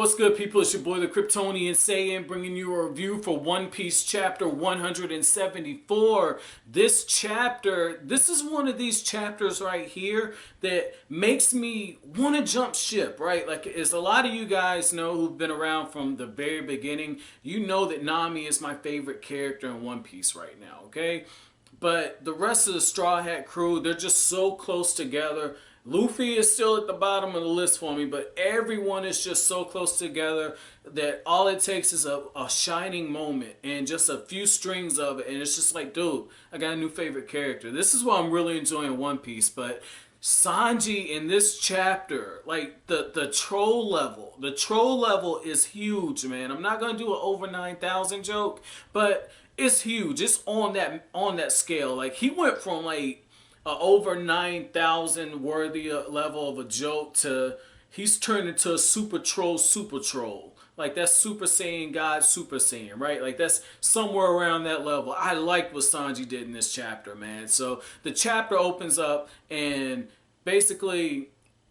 What's good, people? It's your boy, the Kryptonian Saiyan, bringing you a review for One Piece chapter 174. This chapter, this is one of these chapters right here that makes me want to jump ship, right? Like, as a lot of you guys know who've been around from the very beginning, you know that Nami is my favorite character in One Piece right now, okay? But the rest of the Straw Hat crew, they're just so close together. Luffy is still at the bottom of the list for me, but everyone is just so close together that all it takes is a shining moment and just a few strings of it, and it's just like, dude, I got a new favorite character. This is why I'm really enjoying One Piece. But Sanji in this chapter, like the troll level is huge, man. I'm not gonna do an over 9,000 joke, but it's huge. It's on that scale. Like, he went from like a over 9,000 worthy level of a joke to he's turned into a super troll. Like, that's Super Saiyan God, Super Saiyan, right? Like, that's somewhere around that level. I like what Sanji did in this chapter, man. So the chapter opens up and basically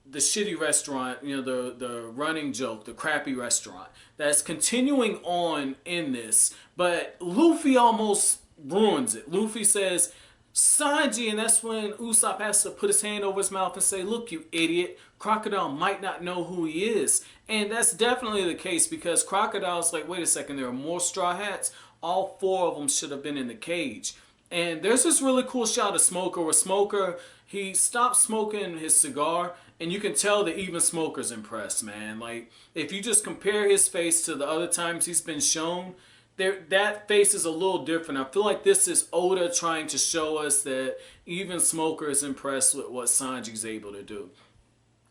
the shitty restaurant, you know, the running joke, the crappy restaurant, that's continuing on in this. But Luffy almost ruins it. Luffy says, Sanji, and that's when Usopp has to put his hand over his mouth and say, look, you idiot, Crocodile might not know who he is. And that's definitely the case, because Crocodile's like, wait a second, there are more Straw Hats. All four of them should have been in the cage. And there's this really cool shot of Smoker where Smoker, he stopped smoking his cigar, and you can tell that even Smoker's impressed, man. Like, if you just compare his face to the other times he's been shown, that face is a little different. I feel like this is Oda trying to show us that even Smoker is impressed with what Sanji's able to do.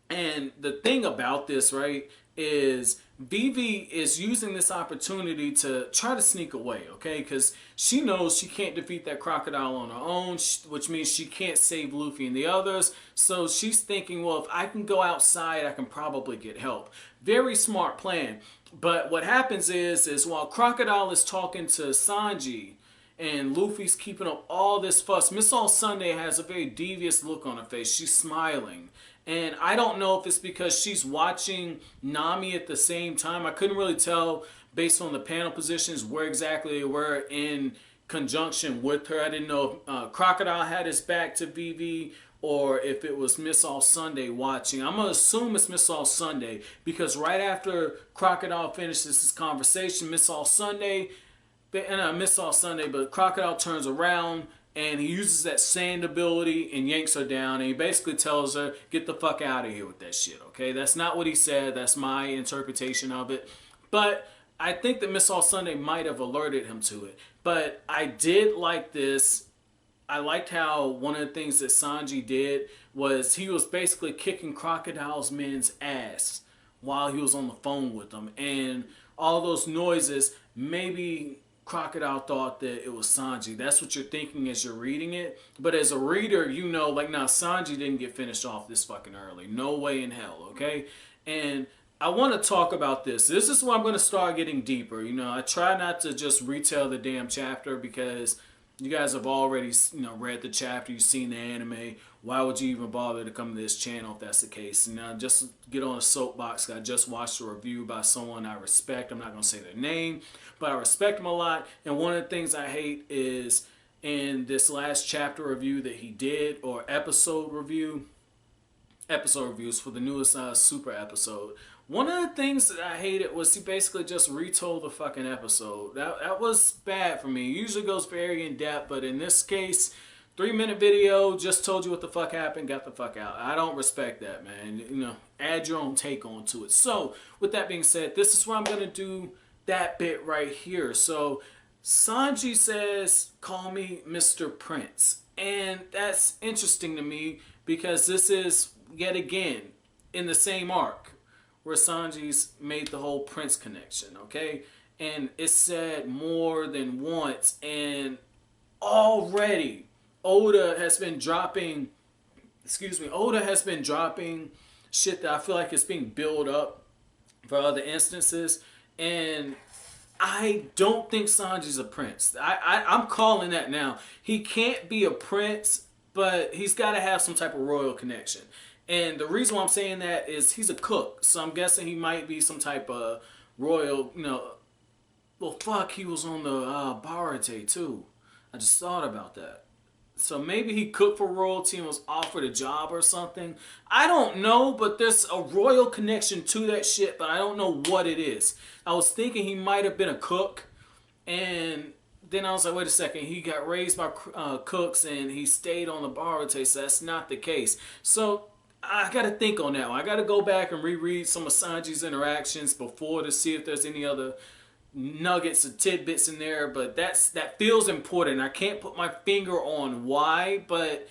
And the thing about this, right, is Vivi is using this opportunity to try to sneak away, okay? Because she knows she can't defeat that crocodile on her own, which means she can't save Luffy and the others. So she's thinking, well, if I can go outside, I can probably get help. Very smart plan. But what happens is while Crocodile is talking to Sanji and Luffy's keeping up all this fuss, Miss All Sunday has a very devious look on her face. She's smiling. And I don't know if it's because she's watching Nami at the same time. I couldn't really tell based on the panel positions where exactly they were in conjunction with her. I didn't know if Crocodile had his back to Vivi or if it was Miss All Sunday watching. I'm going to assume it's Miss All Sunday, because right after Crocodile finishes his conversation, Miss All Sunday, but Crocodile turns around and he uses that sand ability and yanks her down, and he basically tells her, get the fuck out of here with that shit, okay? That's not what he said. That's my interpretation of it. But I think that Miss All Sunday might have alerted him to it. But I did like this. I liked how one of the things that Sanji did was he was basically kicking Crocodile's men's ass while he was on the phone with them. And all those noises, maybe Crocodile thought that it was Sanji. That's what you're thinking as you're reading it. But as a reader, you know, like, nah, Sanji didn't get finished off this fucking early. No way in hell, okay? And I want to talk about this. This is where I'm going to start getting deeper. You know, I try not to just retell the damn chapter, because you guys have already, you know, read the chapter, you've seen the anime. Why would you even bother to come to this channel if that's the case? And now just get on a soapbox. I just watched a review by someone I respect. I'm not going to say their name, but I respect him a lot. And one of the things I hate is in this last chapter review that he did, or episode reviews for the newest super episode. One of the things that I hated was he basically just retold the fucking episode. That was bad for me. It usually goes very in depth, but in this case, 3-minute video, just told you what the fuck happened, got the fuck out. I don't respect that, man. You know, add your own take onto it. So, with that being said, this is where I'm going to do that bit right here. So, Sanji says, call me Mr. Prince. And that's interesting to me, because this is, yet again, in the same arc where Sanji's made the whole Prince connection, okay? And it's said more than once, and already Oda has been dropping shit that I feel like is being built up for other instances, and I don't think Sanji's a prince. I'm calling that now. He can't be a prince, but he's got to have some type of royal connection. And the reason why I'm saying that is he's a cook, so I'm guessing he might be some type of royal, well, fuck, he was on the Barate too. I just thought about that. So maybe he cooked for royalty and was offered a job or something. I don't know, but there's a royal connection to that shit, but I don't know what it is. I was thinking he might have been a cook, and then I was like, wait a second, he got raised by cooks and he stayed on the Barate, so that's not the case. So I got to think on that one. I got to go back and reread some of Sanji's interactions before to see if there's any other nuggets or tidbits in there, but that feels important. I can't put my finger on why, but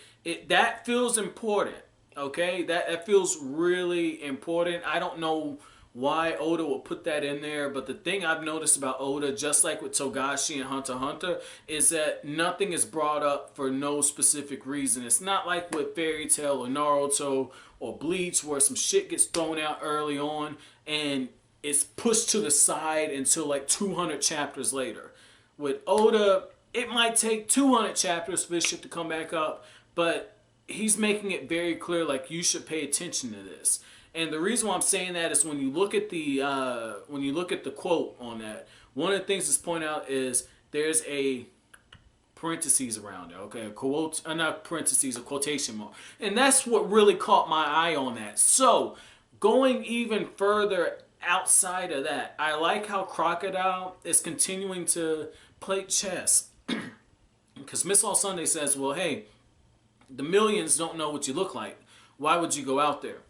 that feels important. Okay, that feels really important. I don't know why Oda would put that in there, but the thing I've noticed about Oda, just like with Togashi and Hunter x Hunter, is that nothing is brought up for no specific reason. It's not like with Fairy Tail or Naruto or Bleach where some shit gets thrown out early on and it's pushed to the side until like 200 chapters later. With Oda, it might take 200 chapters for this shit to come back up, but he's making it very clear like you should pay attention to this. And the reason why I'm saying that is when you look at the quote on that, one of the things that's pointed out is there's a parentheses around it, okay? A quote, not parentheses, a quotation mark. And that's what really caught my eye on that. So, going even further outside of that, I like how Crocodile is continuing to play chess. Because Miss All Sunday says, well, hey, the millions don't know what you look like. Why would you go out there?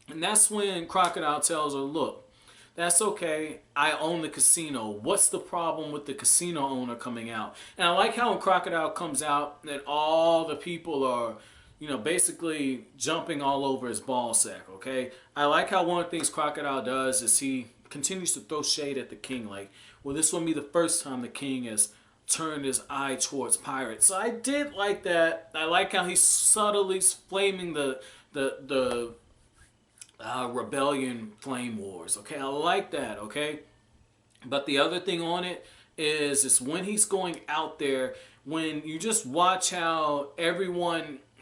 And that's when Crocodile tells her, look, that's okay. I own the casino. What's the problem with the casino owner coming out? And I like how when Crocodile comes out that all the people are, basically jumping all over his ball sack, okay? I like how one of the things Crocodile does is he continues to throw shade at the king. Like, well, this won't be the first time the king has turned his eye towards pirates. So I did like that. I like how he's subtly flaming the rebellion flame wars, okay? I like that, okay? But the other thing on it is when he's going out there, when you just watch how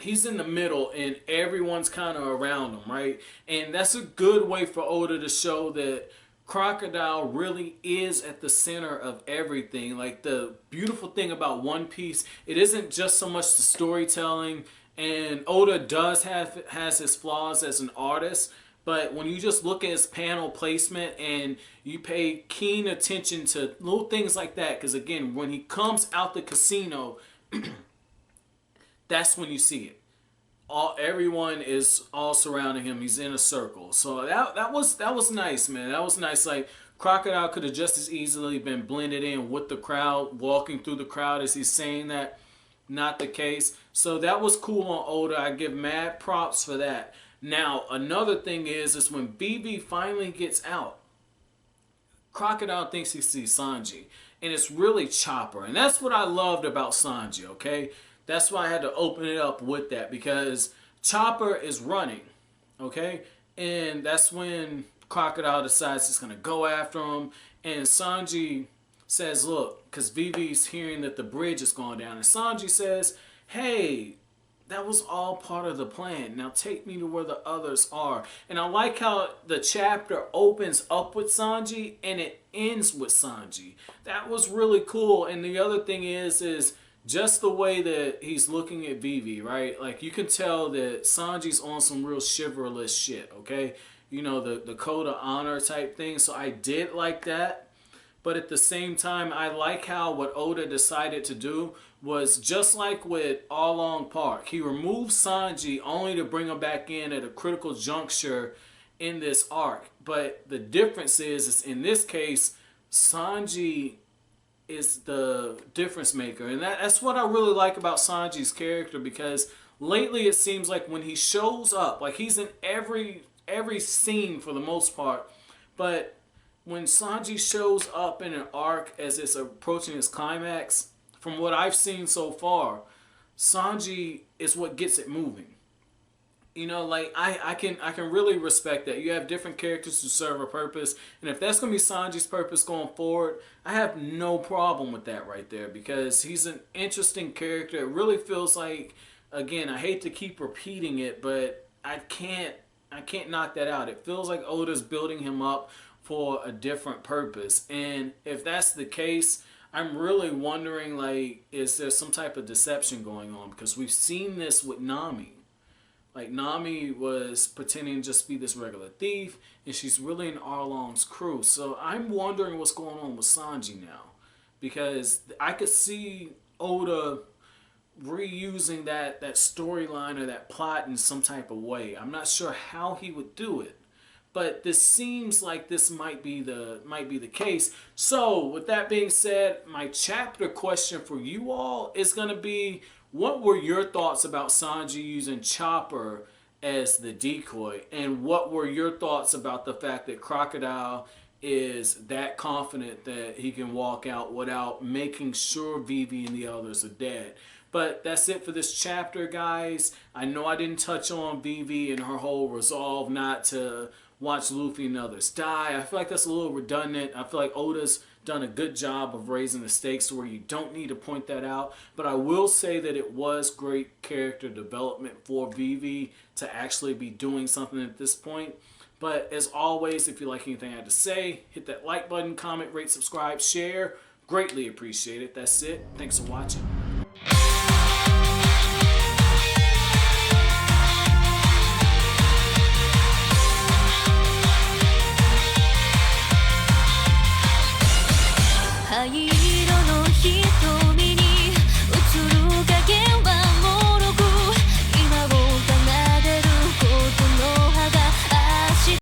he's in the middle and everyone's kind of around him, right? And that's a good way for Oda to show that Crocodile really is at the center of everything. Like, the beautiful thing about One Piece, it isn't just so much the storytelling, and Oda has his flaws as an artist, but when you just look at his panel placement and you pay keen attention to little things like that, because again, when he comes out the casino, that's when you see it. Everyone is all surrounding him. He's in a circle. So that was nice, man. That was nice. Like, Crocodile could have just as easily been blended in with the crowd, walking through the crowd as he's saying that. Not the case. So that was cool on Oda. I give mad props for that. Now, another thing is when Vivi finally gets out, Crocodile thinks he sees Sanji. And it's really Chopper. And that's what I loved about Sanji, okay? That's why I had to open it up with that. Because Chopper is running, okay? And that's when Crocodile decides he's going to go after him. And Sanji says, look, because Vivi's hearing that the bridge is going down. And Sanji says, hey, that was all part of the plan. Now take me to where the others are. And I like how the chapter opens up with Sanji and it ends with Sanji. That was really cool. And the other thing is just the way that he's looking at Vivi, right? Like, you can tell that Sanji's on some real chivalrous shit, okay? The code of honor type thing. So I did like that. But at the same time, I like how what Oda decided to do was just like with All Along Park. He removed Sanji only to bring him back in at a critical juncture in this arc. But the difference is in this case, Sanji is the difference maker. And that's what I really like about Sanji's character, because lately it seems like when he shows up, like he's in every scene for the most part, but when Sanji shows up in an arc as it's approaching its climax, from what I've seen so far, Sanji is what gets it moving. Like, I can really respect that. You have different characters who serve a purpose, and if that's going to be Sanji's purpose going forward, I have no problem with that right there, because he's an interesting character. It really feels like, again, I hate to keep repeating it, but I can't knock that out. It feels like Oda's building him up for a different purpose. And if that's the case, I'm really wondering, like, is there some type of deception going on? Because we've seen this with Nami. Like, Nami was pretending to just be this regular thief, and she's really in Arlong's crew. So I'm wondering what's going on with Sanji now. Because I could see Oda reusing that storyline or that plot in some type of way. I'm not sure how he would do it, but this seems like this might be the case. So with that being said, my chapter question for you all is going to be, what were your thoughts about Sanji using Chopper as the decoy, and what were your thoughts about the fact that Crocodile is that confident that he can walk out without making sure Vivi and the others are dead? But that's it for this chapter, guys. I know I didn't touch on Vivi and her whole resolve not to watch Luffy and others die. I feel like that's a little redundant. I feel like Oda's done a good job of raising the stakes to where you don't need to point that out. But I will say that it was great character development for Vivi to actually be doing something at this point. But as always, if you like anything I had to say, hit that like button, comment, rate, subscribe, share. Greatly appreciate it. That's it. Thanks for watching.